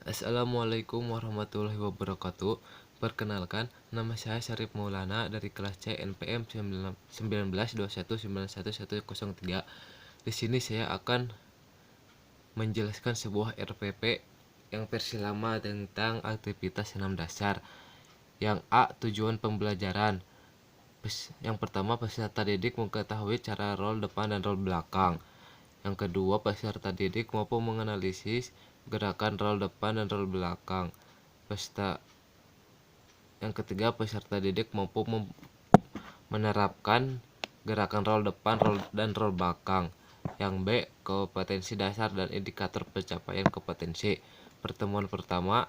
Assalamualaikum warahmatullahi wabarakatuh. Perkenalkan, nama saya Syarif Maulana dari kelas C NPM 1921911103. Di sini saya akan menjelaskan sebuah RPP yang versi lama tentang aktivitas senam dasar. Yang A, tujuan pembelajaran. Yang pertama, peserta didik mengetahui cara rol depan dan rol belakang. Yang kedua, peserta didik mampu menganalisis gerakan rol depan dan rol belakang. Yang ketiga, peserta didik mampu menerapkan gerakan rol depan dan rol belakang. Yang B, kompetensi dasar dan indikator pencapaian kompetensi. Pertemuan pertama,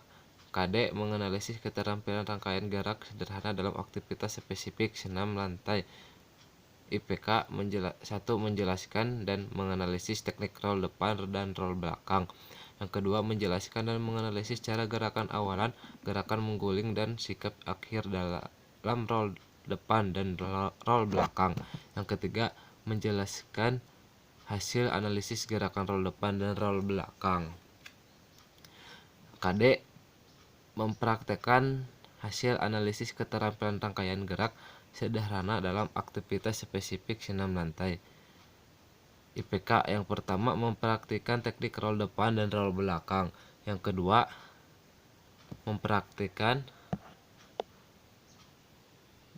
KD menganalisis keterampilan rangkaian gerak sederhana dalam aktivitas spesifik senam lantai. IPK 1 menjelaskan dan menganalisis teknik rol depan dan rol belakang. Yang kedua, menjelaskan dan menganalisis cara gerakan awalan, gerakan mengguling, dan sikap akhir dalam rol depan dan rol belakang. Yang ketiga, menjelaskan hasil analisis gerakan rol depan dan rol belakang. KD mempraktekkan hasil analisis keterampilan rangkaian gerak sederhana dalam aktivitas spesifik senam lantai. IPK yang pertama mempraktikkan teknik rol depan dan rol belakang. Yang kedua, mempraktikkan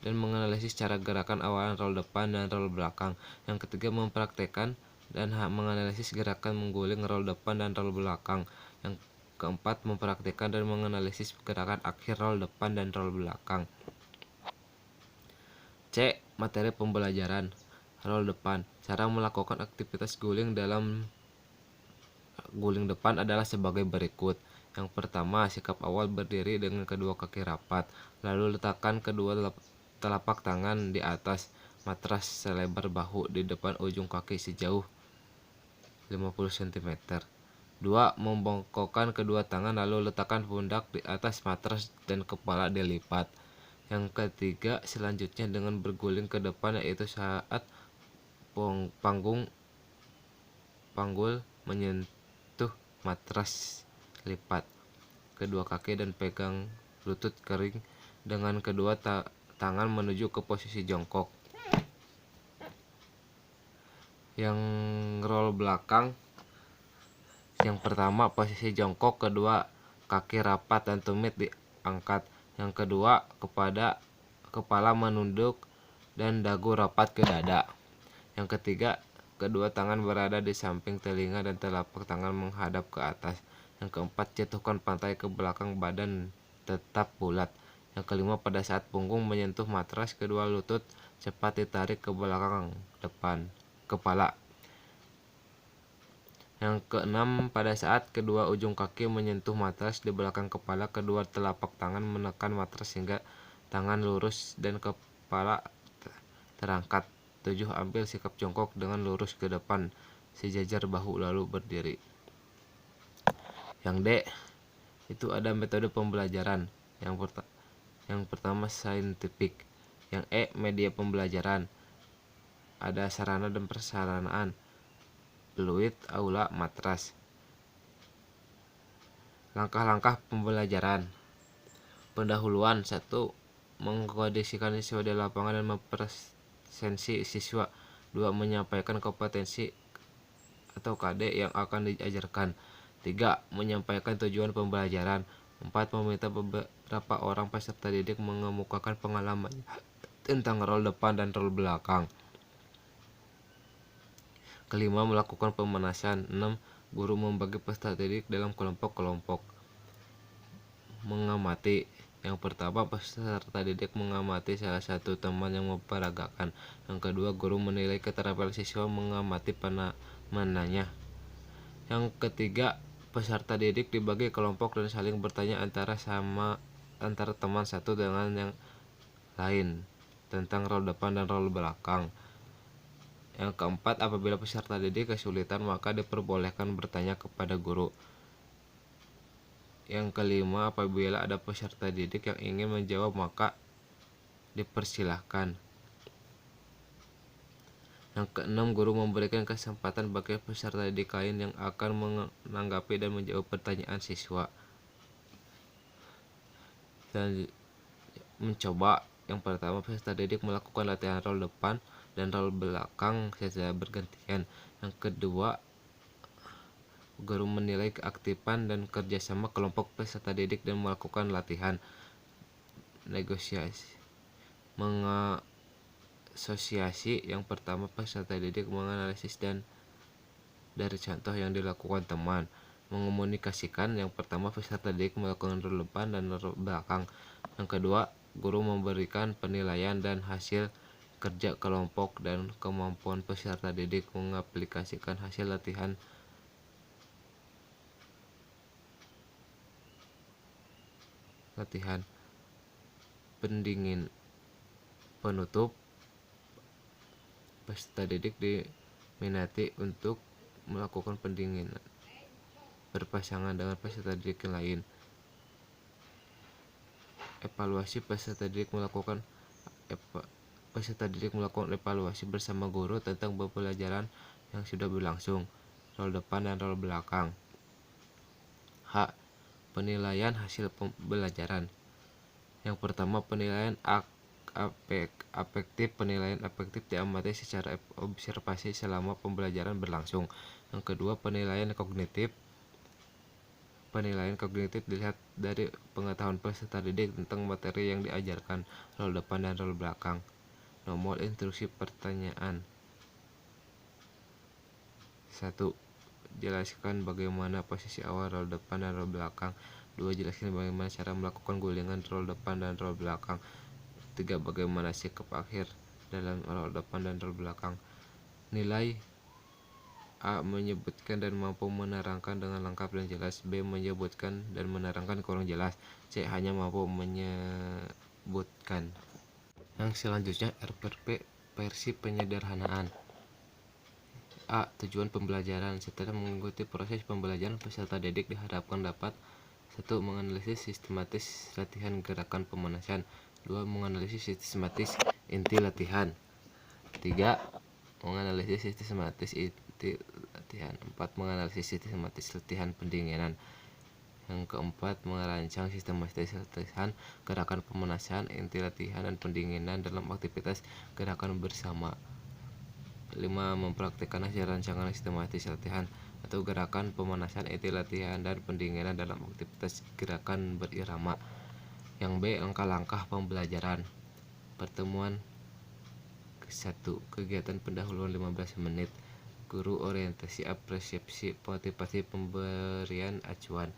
dan menganalisis cara gerakan awalan rol depan dan rol belakang. Yang ketiga, mempraktikkan dan menganalisis gerakan mengguling rol depan dan rol belakang. Yang keempat, mempraktikkan dan menganalisis gerakan akhir rol depan dan rol belakang. C. Materi pembelajaran. Rol depan. Cara melakukan aktivitas guling dalam guling depan adalah sebagai berikut. Yang pertama, sikap awal berdiri dengan kedua kaki rapat, lalu letakkan kedua telapak tangan di atas matras selebar bahu di depan ujung kaki sejauh 50 cm. 2. Membongkokkan kedua tangan lalu letakkan pundak di atas matras dan kepala dilipat. Yang ketiga, selanjutnya dengan berguling ke depan, yaitu saat panggul menyentuh matras, lipat kedua kaki dan pegang lutut kering dengan kedua tangan menuju ke posisi jongkok. Yang rol belakang, yang pertama posisi jongkok, kedua kaki rapat dan tumit diangkat. Yang kedua, kepala menunduk dan dagu rapat ke dada. Yang ketiga, kedua tangan berada di samping telinga dan telapak tangan menghadap ke atas. Yang keempat, jatuhkan pantai ke belakang badan tetap bulat. Yang kelima, pada saat punggung menyentuh matras, kedua lutut cepat ditarik ke belakang depan kepala. Yang keenam, pada saat kedua ujung kaki menyentuh matras di belakang kepala, kedua telapak tangan menekan matras hingga tangan lurus dan kepala terangkat. 7. Ambil sikap jongkok dengan lurus ke depan sejajar bahu lalu berdiri. Yang D, itu ada metode pembelajaran. Yang pertama saintifik. Yang E, media pembelajaran. Ada sarana dan prasarana, fluid, aula, matras. Langkah-langkah pembelajaran. Pendahuluan. 1. Mengkondisikan siswa di lapangan dan mempresensi siswa. 2. Menyampaikan kompetensi atau KD yang akan diajarkan. 3. Menyampaikan tujuan pembelajaran. 4. Meminta beberapa orang peserta didik mengemukakan pengalaman tentang rol depan dan rol belakang. Kelima, melakukan pemanasan. 6. Guru membagi peserta didik dalam kelompok-kelompok. Mengamati. Yang pertama, peserta didik mengamati salah satu teman yang memperagakan. Yang kedua, guru menilai keterampilan siswa mengamati penanya. Yang ketiga, peserta didik dibagi kelompok dan saling bertanya antara teman satu dengan yang lain tentang rol depan dan rol belakang. Yang keempat, apabila peserta didik kesulitan maka diperbolehkan bertanya kepada guru. Yang kelima, apabila ada peserta didik yang ingin menjawab maka dipersilahkan. Yang keenam, guru memberikan kesempatan bagi peserta didik lain yang akan menanggapi dan menjawab pertanyaan siswa. dan mencoba. Yang pertama, peserta didik melakukan latihan rol depan dan rol belakang secara bergantian. Yang kedua, guru menilai keaktifan dan kerjasama kelompok peserta didik dan melakukan latihan negosiasi mengasosiasi. Yang pertama, peserta didik menganalisis dan dari contoh yang dilakukan teman. Mengomunikasikan. Yang pertama, peserta didik melakukan rol depan dan rol belakang. Yang kedua, guru memberikan penilaian dan hasil kerja kelompok dan kemampuan peserta didik mengaplikasikan hasil latihan. Pendingin penutup, peserta didik diminati untuk melakukan pendinginan berpasangan dengan peserta didik yang lain. Evaluasi, peserta didik melakukan evaluasi bersama guru tentang pembelajaran yang sudah berlangsung, rol depan dan rol belakang. H. Penilaian hasil pembelajaran. Yang pertama, penilaian afektif. Penilaian afektif diamati secara observasi selama pembelajaran berlangsung. Yang kedua, penilaian kognitif. Penilaian kognitif dilihat dari pengetahuan peserta didik tentang materi yang diajarkan, rol depan dan rol belakang. Nomor instruksi pertanyaan. 1. Jelaskan bagaimana posisi awal rol depan dan rol belakang. 2. Jelaskan bagaimana cara melakukan gulingan rol depan dan rol belakang. 3. Bagaimana sikap akhir dalam rol depan dan rol belakang. Nilai: A. Menyebutkan dan mampu menerangkan dengan lengkap dan jelas. B. Menyebutkan dan menerangkan kurang jelas. C. Hanya mampu menyebutkan. Yang selanjutnya, RPP versi penyederhanaan. A. Tujuan pembelajaran. Setelah mengikuti proses pembelajaran, peserta didik diharapkan dapat 1. Menganalisis sistematis latihan gerakan pemanasan. 2. Menganalisis sistematis inti latihan. 3. Menganalisis sistematis inti latihan. 4. Menganalisis sistematis latihan pendinginan. Yang keempat, merancang sistematis latihan gerakan pemanasan, inti latihan, dan pendinginan dalam aktivitas gerakan bersama. 5. Mempraktikkan hasil rancangan sistematis latihan atau gerakan pemanasan, inti latihan, dan pendinginan dalam aktivitas gerakan berirama. Yang B. Langkah-langkah pembelajaran. Pertemuan ke-1. Kegiatan pendahuluan 15 menit. Guru orientasi apresiasi motivasi pemberian acuan.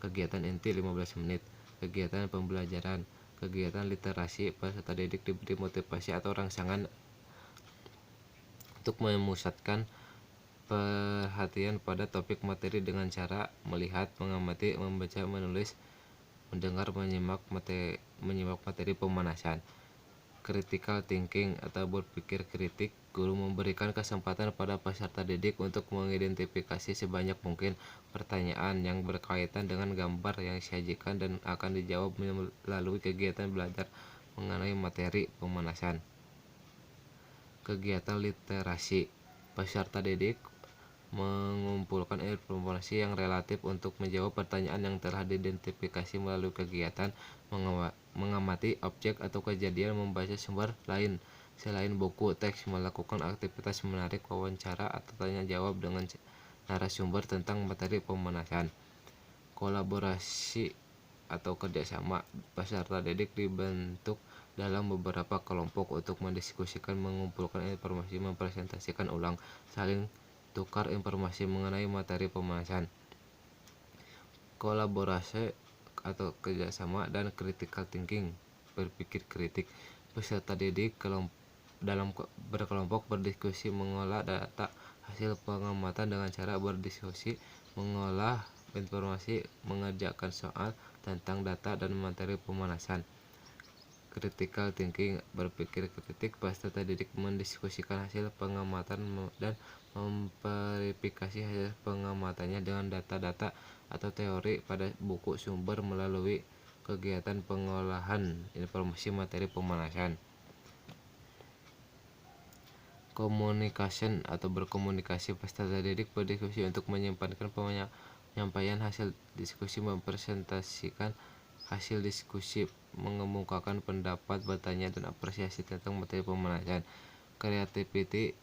Kegiatan inti 15 menit. Kegiatan pembelajaran. Kegiatan literasi, peserta didik diberi motivasi atau rangsangan untuk memusatkan perhatian pada topik materi dengan cara melihat, mengamati, membaca, menulis, mendengar, menyimak materi pemanasan. Critical thinking atau berpikir kritik. Guru memberikan kesempatan pada peserta didik untuk mengidentifikasi sebanyak mungkin pertanyaan yang berkaitan dengan gambar yang disajikan dan akan dijawab melalui kegiatan belajar mengenai materi pemanasan. Kegiatan literasi. Peserta didik mengumpulkan informasi yang relatif untuk menjawab pertanyaan yang telah diidentifikasi melalui kegiatan mengamati objek atau kejadian, membaca sumber lain selain buku, teks, melakukan aktivitas menarik, wawancara atau tanya jawab dengan narasumber tentang materi pemanasan. Kolaborasi atau kerjasama. Peserta didik dibentuk dalam beberapa kelompok untuk mendiskusikan, mengumpulkan informasi, mempresentasikan ulang, saling tukar informasi mengenai materi pemanasan. Kolaborasi atau kerjasama dan critical thinking, berpikir kritik. Peserta didik dalam berkelompok berdiskusi, mengolah data hasil pengamatan dengan cara berdiskusi, mengolah informasi, mengerjakan soal tentang data dan materi pemanasan. Critical thinking, berpikir kritik. Peserta didik mendiskusikan hasil pengamatan dan memverifikasi hasil pengamatannya dengan data-data atau teori pada buku sumber melalui kegiatan pengolahan informasi materi pemanasan. Communication atau berkomunikasi. Peserta didik berdiskusi untuk menyampaikan penyampaian hasil diskusi, mempresentasikan hasil diskusi, mengemukakan pendapat, bertanya, dan apresiasi tentang materi pemanasan. Kreativitas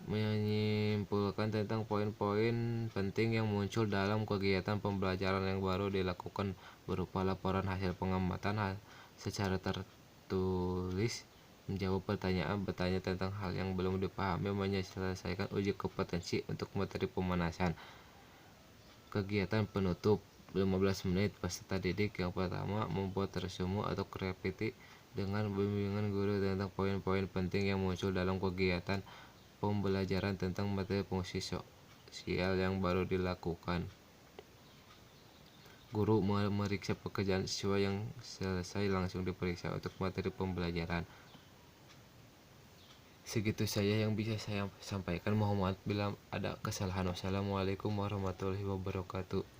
menyimpulkan tentang poin-poin penting yang muncul dalam kegiatan pembelajaran yang baru dilakukan berupa laporan hasil pengamatan secara tertulis, menjawab pertanyaan, bertanya tentang hal yang belum dipahami, menyelesaikan uji kompetensi untuk materi pemanasan. Kegiatan penutup 15 menit. Peserta didik yang pertama membuat resume atau kreativiti dengan bimbingan guru tentang poin-poin penting yang muncul dalam kegiatan pembelajaran tentang materi fungsi sosial yang baru dilakukan. Guru memeriksa pekerjaan siswa yang selesai, langsung diperiksa untuk materi pembelajaran. Segitu saja yang bisa saya sampaikan. Mohon maaf bila ada kesalahan. Wassalamualaikum warahmatullahi wabarakatuh.